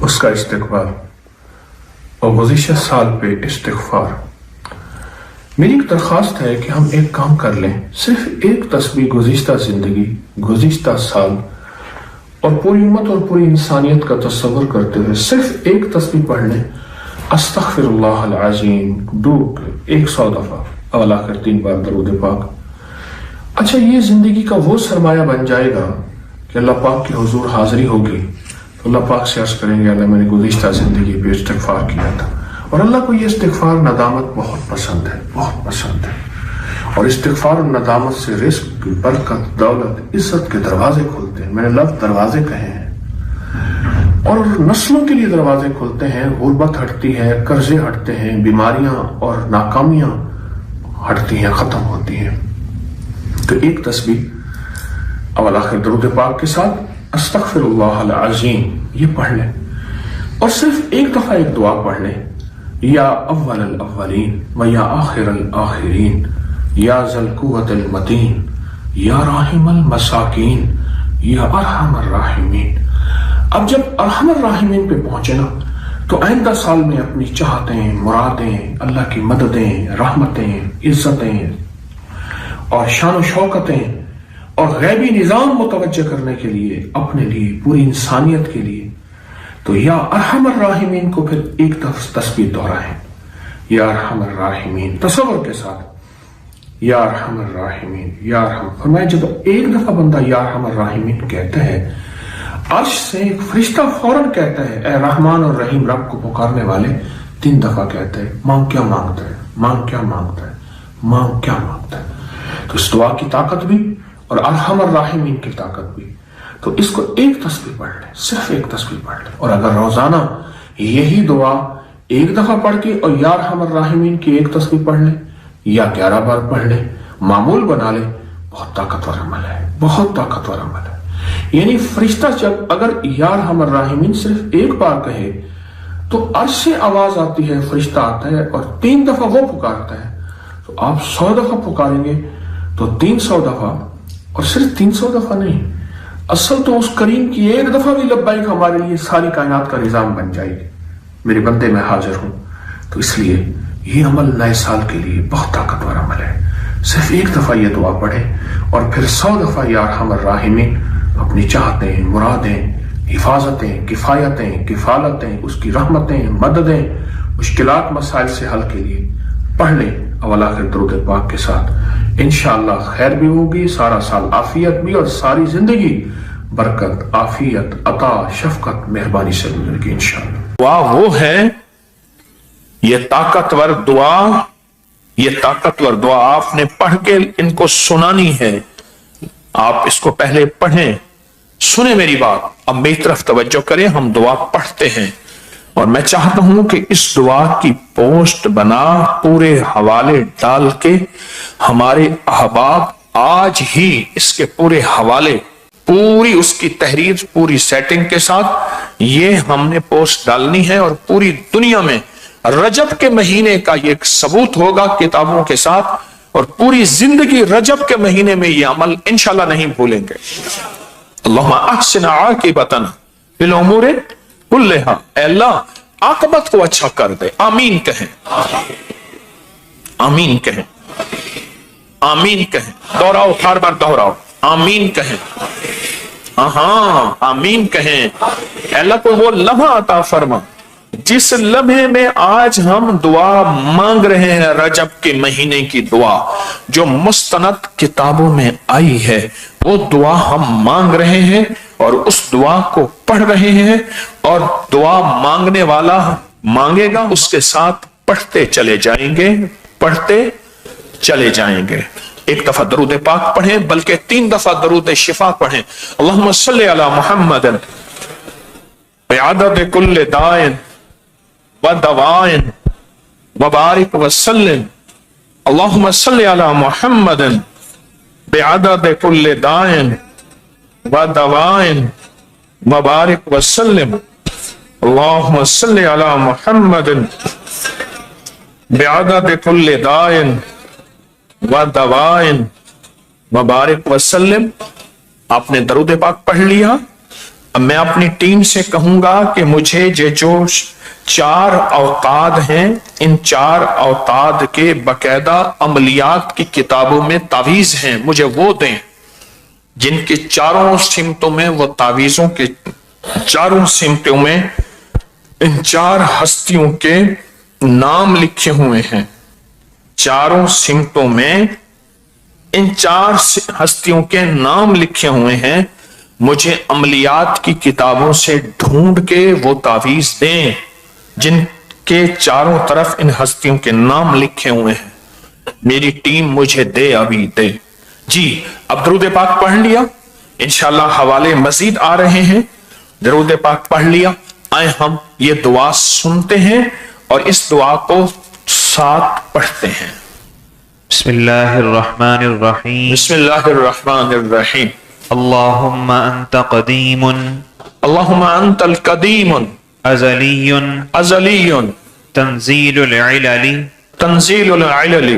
اس کا استقبال اور گزشتہ سال پہ استغفار۔ میری ایک درخواست ہے کہ ہم ایک کام کر لیں، صرف ایک تسبیح گزشتہ زندگی، گزشتہ سال اور پوری امت اور پوری انسانیت کا تصور کرتے ہوئے صرف ایک تسبیح پڑھ لیں، استغفر اللہ العظیم، 100 دفعہ اول آخر 3 بار درود پاک۔ اچھا، یہ زندگی کا وہ سرمایہ بن جائے گا کہ اللہ پاک کی حضور حاضری ہوگی تو اللہ پاک سے عرض کریں گے اللہ میں نے گزشتہ زندگی پہ استغفار کیا تھا، اور اللہ کو یہ استغفار ندامت بہت پسند ہے، بہت پسند ہے، اور استغفار اور ندامت سے رزق، برکت، دولت، عزت کے دروازے کھلتے ہیں۔ میں نے لفظ دروازے کہے ہیں، اور نسلوں کے لیے دروازے کھلتے ہیں، غربت ہٹتی ہے، قرضے ہٹتے ہیں، بیماریاں اور ناکامیاں ہٹتی ہیں، ختم ہوتی ہیں۔ تو ایک تسبیح اول آخر درود پاک کے ساتھ استغفر اللہ العظیم یہ پڑھ لیں، اور صرف ایک دفعہ ایک دعا پڑھ لیں، یا اول الاولین و یا آخر الاخرین یا ذا القوۃ المتین یا راحم المساکین یا ارحم الراحمین۔ اب جب ارحم الراحمین پہ پہنچے نا تو آئندہ سال میں اپنی چاہتیں، مرادیں، اللہ کی مددیں، رحمتیں، عزتیں اور شان و شوکتیں اور غیبی نظام متوجہ کرنے کے لیے، اپنے لیے، پوری انسانیت کے لیے، تو یا ارحم الراحمین کو پھر ایک تسبیح دہرائیں، یا ارحم الراحمین، تصور کے ساتھ، یا ارحم الراحمین، یا ارحم۔ فرمایا جب ایک دفعہ بندہ یا ارحم الراحمین کہتا ہے، عرش سے ایک فرشتہ فوراً کہتا ہے اے رحمان اور رحیم رب کو پکارنے والے، 3 دفعہ کہتا ہے مانگ کیا مانگتا ہے، مانگ کیا مانگتا ہے، مانگ کیا مانگتا ہے۔ تو اس دعا کی طاقت بھی اور ارحم الراحمین کی طاقت بھی، تو اس کو ایک تسبیح پڑھ لیں، صرف ایک تسبیح پڑھ لیں، اور اگر روزانہ یہی دعا ایک دفعہ پڑھ کے اور یا ارحم الراحمین کی ایک تسبیح پڑھ لیں یا 11 بار پڑھ لیں، معمول بنا لیں، بہت طاقتور عمل ہے، بہت طاقتور عمل ہے۔ یعنی فرشتہ جب اگر یا ارحم الراحمین صرف ایک بار کہے تو عرش سے آواز آتی ہے، فرشتہ آتا ہے اور 3 دفعہ وہ پکارتا ہے، تو آپ 100 دفعہ پکاریں گے تو 300 دفعہ، اور صرف 300 دفعہ نہیں، اصل تو اس کریم کی ایک دفعہ بھی لبیک ہمارے لیے ساری کائنات کا نظام بن جائے گی، میرے بندے میں حاضر ہوں۔ تو اس لیے یہ عمل نئے سال کے لیے بہت طاقتور عمل ہے، صرف ایک دفعہ یہ دعا پڑھیں اور پھر 100 دفعہ یا ارحم الراحمین اپنی چاہتیں، مرادیں، حفاظتیں، کفایتیں، کفالتیں، اس کی رحمتیں، مددیں، مشکلات مسائل سے حل کے لیے پڑھ لیں اول آخر درود پاک کے ساتھ۔ انشاءاللہ خیر بھی ہوگی، سارا سال عافیت بھی، اور ساری زندگی برکت، عافیت، عطا، شفقت، مہربانی سے گزرے گی انشاءاللہ۔ دعا وہ ہے، یہ طاقتور دعا، یہ طاقتور دعا آپ نے پڑھ کے ان کو سنانی ہے۔ آپ اس کو پہلے پڑھیں، سنیں میری بات، اب میری طرف توجہ کریں، ہم دعا پڑھتے ہیں، اور میں چاہتا ہوں کہ اس دعا کی پوسٹ بنا، پورے حوالے ڈال کے ہمارے احباب آج ہی اس کے پورے حوالے، پوری اس کی تحریر، پوری سیٹنگ کے ساتھ یہ ہم نے پوسٹ ڈالنی ہے، اور پوری دنیا میں رجب کے مہینے کا یہ ایک ثبوت ہوگا کتابوں کے ساتھ، اور پوری زندگی رجب کے مہینے میں یہ عمل انشاءاللہ نہیں بھولیں گے۔ اللہم احسن عاقبتنا فی الامور کلہا، اے اللہ عاقبت کو اچھا کر دے، آمین کہیں، آمین کہیں، آمین کہیں، دوہراؤ، ہر بار دوہراؤ، آمین کہیں، ہاں آمین کہیں۔ اے اللہ کو وہ لمحہ عطا فرما جس لمحے میں آج ہم دعا مانگ رہے ہیں، رجب کے مہینے کی دعا جو مستند کتابوں میں آئی ہے، وہ دعا ہم مانگ رہے ہیں اور اس دعا کو پڑھ رہے ہیں، اور دعا مانگنے والا مانگے گا، اس کے ساتھ پڑھتے چلے جائیں گے، پڑھتے چلے جائیں گے۔ ایک دفعہ درود پاک پڑھیں، بلکہ 3 دفعہ درود شفا پڑھیں۔ اللہم صلی علی محمد بعدد کل دائن ودوائن وبارک وسلم۔ اللہم صلی علی محمد بعدد کل دائن ودوائن وبارک وسلم۔ اللہم صلی علی محمد بعدد کل دائن ودوائن وبارک وسلم۔ آپ نے درود پاک پڑھ لیا، اب میں اپنی ٹیم سے کہوں گا کہ مجھے جو 4 اوتاد ہیں، ان 4 اوتاد کے باقاعدہ عملیات کی کتابوں میں تعویذ ہیں، مجھے وہ دیں جن کے 4 سمتوں میں، وہ تعویذوں کے 4 سمتوں میں ان 4 ہستیوں کے نام لکھے ہوئے ہیں۔ 4 سمتوں میں ان 4 ہستیوں کے نام لکھے ہوئے ہیں، مجھے عملیات کی کتابوں سے ڈھونڈ کے وہ تعویذ دیں جن کے چاروں طرف ان ہستیوں کے نام لکھے ہوئے ہیں۔ میری ٹیم مجھے دے، ابھی دے۔ جی اب درود پاک پڑھ لیا، انشاءاللہ حوالے مزید آ رہے ہیں۔ درود پاک پڑھ لیا، آئے ہم یہ دعا سنتے ہیں اور اس دعا کو ساتھ پڑھتے ہیں۔ بسم اللہ الرحمن الرحیم۔ بسم اللہ الرحمن الرحیم۔ اللہم انت قدیم اللہم انت القدیم ازلی ازلی تنزیل العلل تنزیل العلل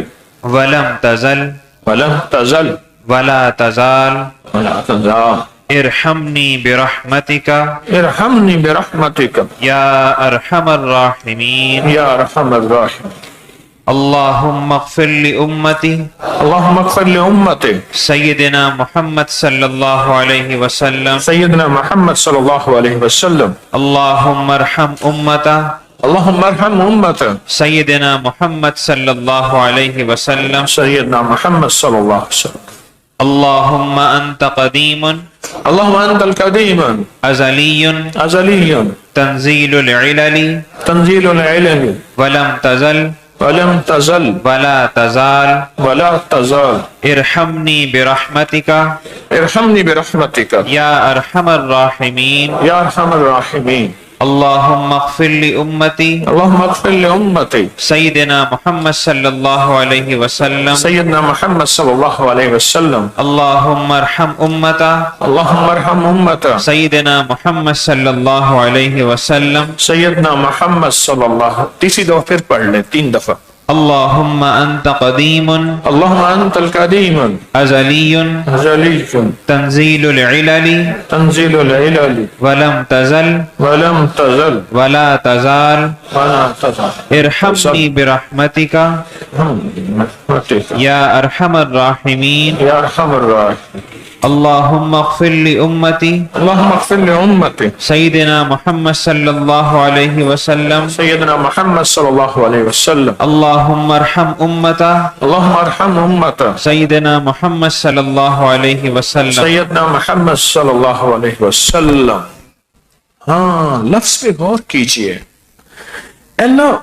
ولم تزل ولم تزل ولا تزال ولا تزال ارحمنی برحمتک ارحمنی برحمتک یا ارحم الراحمین۔ یا ارحم الراحمین۔ اللہم اغفر لامتی اللہم اغفر لامتی سیدنا محمد صلی اللہ علیہ وسلم۔ سیدنا محمد صلی اللہ علیہ وسلم۔ اللہم ارحم امتا اللہم ارحم امت سیدنا محمد صلی اللہ علیہ وسلم۔ سیدنا محمد صلی اللہ علیہ وسلم۔ اللہم انت قدیم اللہم انت القدیم ازلی ازلی تنزیل العلل تنزیل العلل ولم تزل ولم تزل ولا تزال ولا تزال ارحمنی برحمتک ارحمنی برحمتک یا ارحم الراحمین۔ یا ارحم الراحمین۔ اللہم اغفر لامتی اللہم اغفر لامتی سیدنا محمد صلی اللہ علیہ وسلم۔ سیدنا محمد صلی اللہ علیہ وسلم۔ اللہم ارحم امتا اللہم ارحم امت سیدنا محمد صلی اللہ علیہ وسلم۔ سیدنا محمد صلی اللہ۔ تیسری دفعہ پھر پڑھ لیں، 3 دفعہ۔ اللہم انت قدیم اللہم انت القدیم ازلی ازلی تنزیل العلل تنزیل العلل ولم تزل ولم تزل ولا تزال ولا تزال ارحمنی برحمتک یا ارحم الراحمین۔ یا ارحم الراحمین۔ اللہم اغفر لامتی اللہم اغفر لامتی سیدنا محمد صلی اللہ علیہ وسلم۔ سیدنا محمد صلی اللہ علیہ وسلم۔ اللہم ارحم امتا اللہم ارحم امت سیدنا محمد صلی اللہ علیہ وسلم۔ سیدنا محمد صلی اللہ علیہ وسلم۔ ہاں لفظ پہ غور کیجئے۔ اللہ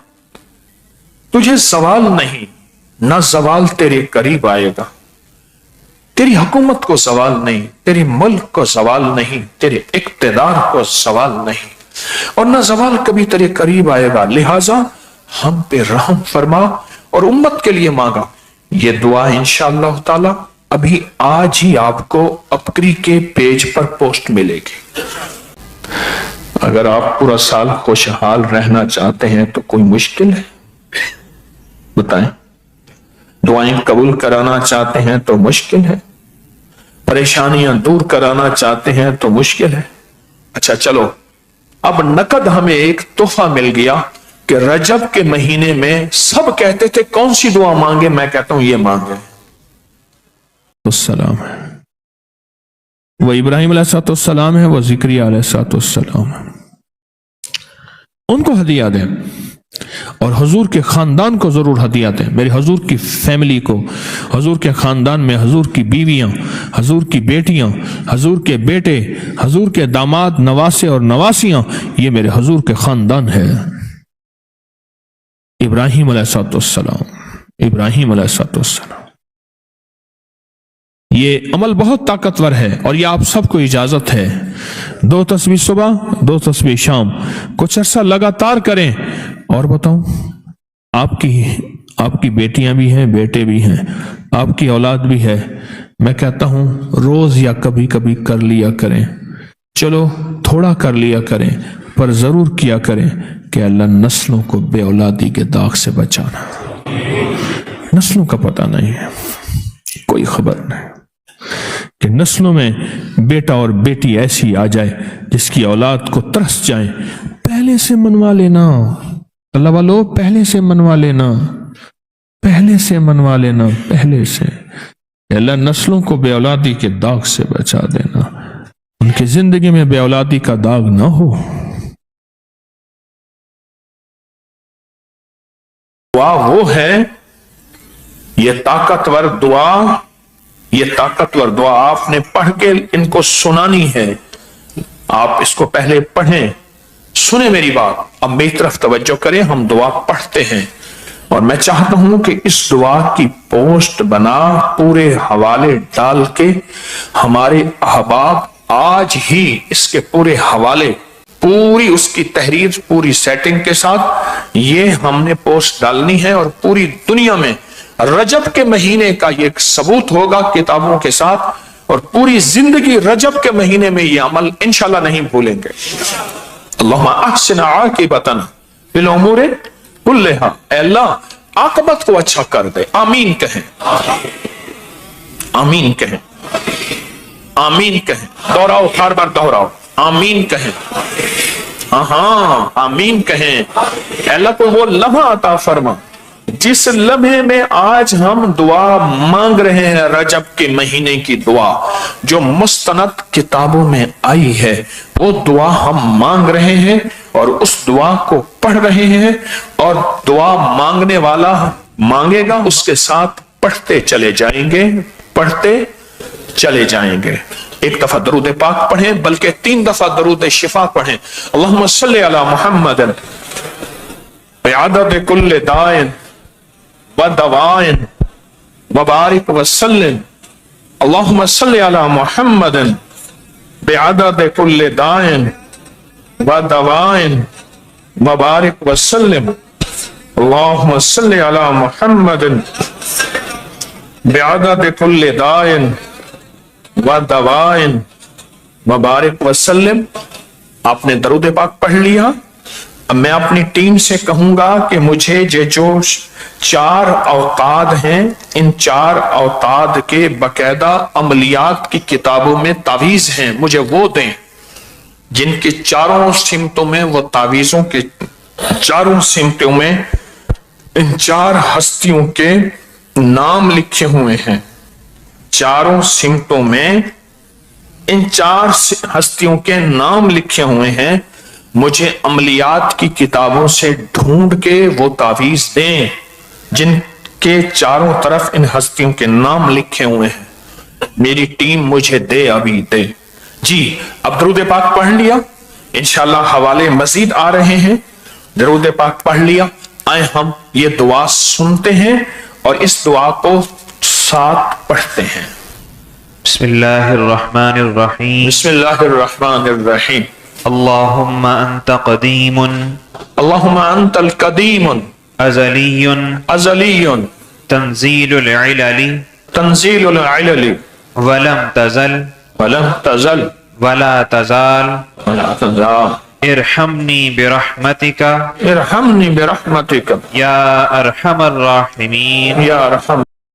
تجھے زوال نہیں، نہ زوال تیرے قریب آئے گا، تیری حکومت کو زوال نہیں، تیری ملک کو زوال نہیں، تیرے اقتدار کو زوال نہیں، اور نہ زوال کبھی تیرے قریب آئے گا، لہٰذا ہم پہ رحم فرما۔ اور امت کے لیے مانگا یہ دعا انشاءاللہ تعالی ابھی آج ہی آپ کو اپکری کے پیج پر پوسٹ ملے گی۔ اگر آپ پورا سال خوشحال رہنا چاہتے ہیں تو کوئی مشکل ہے؟ بتائیں۔ دعائیں قبول کرانا چاہتے ہیں تو مشکل ہے؟ پریشانیاں دور کرانا چاہتے ہیں تو مشکل ہے؟ اچھا چلو، اب نقد ہمیں ایک تحفہ مل گیا کہ رجب کے مہینے میں سب کہتے تھے کون سی دعا مانگے، میں کہتا ہوں یہ مانگے۔ السلام ہے وہ ابراہیم علیہ السلام ہے، وہ زکریا علیہ السلام ہے، ان کو ہدیہ دیں اور حضور کے خاندان کو ضرور ہدیہ دیں۔ میرے حضور کی فیملی کو، حضور کے خاندان میں حضور کی بیویاں، حضور کی بیٹیاں، حضور کے بیٹے، حضور کے داماد، نواسے اور نواسیاں، یہ میرے حضور کے خاندان ہے۔ ابراہیم علیہ السلام، ابراہیم علیہ السلام۔ یہ عمل بہت طاقتور ہے اور یہ آپ سب کو اجازت ہے۔ 2 تسبیح صبح، 2 تسبیح شام، کچھ عرصہ لگاتار کریں۔ اور بتاؤں، آپ کی بیٹیاں بھی ہیں، بیٹے بھی ہیں، آپ کی اولاد بھی ہے، میں کہتا ہوں روز یا کبھی کبھی کر لیا کریں۔ چلو تھوڑا کر لیا کریں، پر ضرور کیا کریں کہ اللہ نسلوں کو بے اولادی کے داغ سے بچانا۔ نسلوں کا پتہ نہیں ہے، کوئی خبر نہیں، کہ نسلوں میں بیٹا اور بیٹی ایسی آ جائے جس کی اولاد کو ترس جائیں، پہلے سے منوا لینا اللہ والو، پہلے سے منوا لینا، پہلے سے منوا لینا، پہلے سے۔ اللہ نسلوں کو بے اولادی کے داغ سے بچا دینا، ان کی زندگی میں بے اولادی کا داغ نہ ہو۔ دعا وہ ہے، یہ طاقتور دعا آپ نے پڑھ کے ان کو سنانی ہے۔ آپ اس کو پہلے پڑھیں، سنیں میری بات، اب میری طرف توجہ کریں، ہم دعا پڑھتے ہیں اور میں چاہتا ہوں کہ اس دعا کی پوسٹ بنا پورے حوالے ڈال کے ہمارے احباب آج ہی اس کے پورے حوالے، پوری اس کی تحریر، پوری سیٹنگ کے ساتھ یہ ہم نے پوسٹ ڈالنی ہے، اور پوری دنیا میں رجب کے مہینے کا یہ ایک ثبوت ہوگا کتابوں کے ساتھ، اور پوری زندگی رجب کے مہینے میں یہ عمل انشاءاللہ نہیں بھولیں گے۔ اللہم احسن عاقبتنا فی الامور کلہا، اے اللہ عاقبت کو اچھا کر دے، آمین کہیں، آمین کہیں، آمین کہیں، دوہراؤ، بار بار دوہراؤ، آمین کہیں، ہاں آمین کہیں۔ اے اللہ کو وہ لمحہ عطا فرما جس لمحے میں آج ہم دعا مانگ رہے ہیں، رجب کے مہینے کی دعا جو مستند کتابوں میں آئی ہے، وہ دعا ہم مانگ رہے ہیں اور اس دعا کو پڑھ رہے ہیں، اور دعا مانگنے والا مانگے گا، اس کے ساتھ پڑھتے چلے جائیں گے، پڑھتے چلے جائیں گے۔ ایک دفعہ درود پاک پڑھیں، بلکہ 3 دفعہ درود شفا پڑھیں۔ اللہم صلی علی محمد بعدد کل دائن ودوائن وبارک وسلم۔ اللہم صلی علی محمد بعدد کل دائن ودوائن وبارک وسلم۔ اللہم صلی علی محمد بعدد کل دائن ودوائن وبارک وسلم۔ آپ نے درود پاک پڑھ لیا۔ اب میں اپنی ٹیم سے کہوں گا کہ مجھے یہ جو 4 اوتاد ہیں، ان 4 اوتاد کے باقاعدہ عملیات کی کتابوں میں تعویذ ہیں، مجھے وہ دیں جن کی 4 سمتوں میں، وہ تعویذوں کے 4 سمتوں میں ان 4 ہستیوں کے نام لکھے ہوئے ہیں۔ 4 سمتوں میں ان 4 ہستیوں کے نام لکھے ہوئے ہیں، مجھے عملیات کی کتابوں سے ڈھونڈ کے وہ تعویذ دیں جن کے چاروں طرف ان ہستیوں کے نام لکھے ہوئے ہیں۔ میری ٹیم مجھے دے، ابھی دے۔ جی اب درود پاک پڑھ لیا، انشاءاللہ حوالے مزید آ رہے ہیں۔ درود پاک پڑھ لیا، آئے ہم یہ دعا سنتے ہیں اور اس دعا کو ساتھ پڑھتے ہیں۔ بسم اللہ الرحمن الرحیم۔ بسم اللہ الرحمن الرحیم۔ اللہم انت قدیم اللہم انت القدیم ازلی ازلی تنزیل العلل تنزیل العلل ولم تزل ولم تزل ولا تزال ولا تزال ارحمنی برحمتک ارحمنی برحمتک یا ارحم الراحمین۔ یا ارحم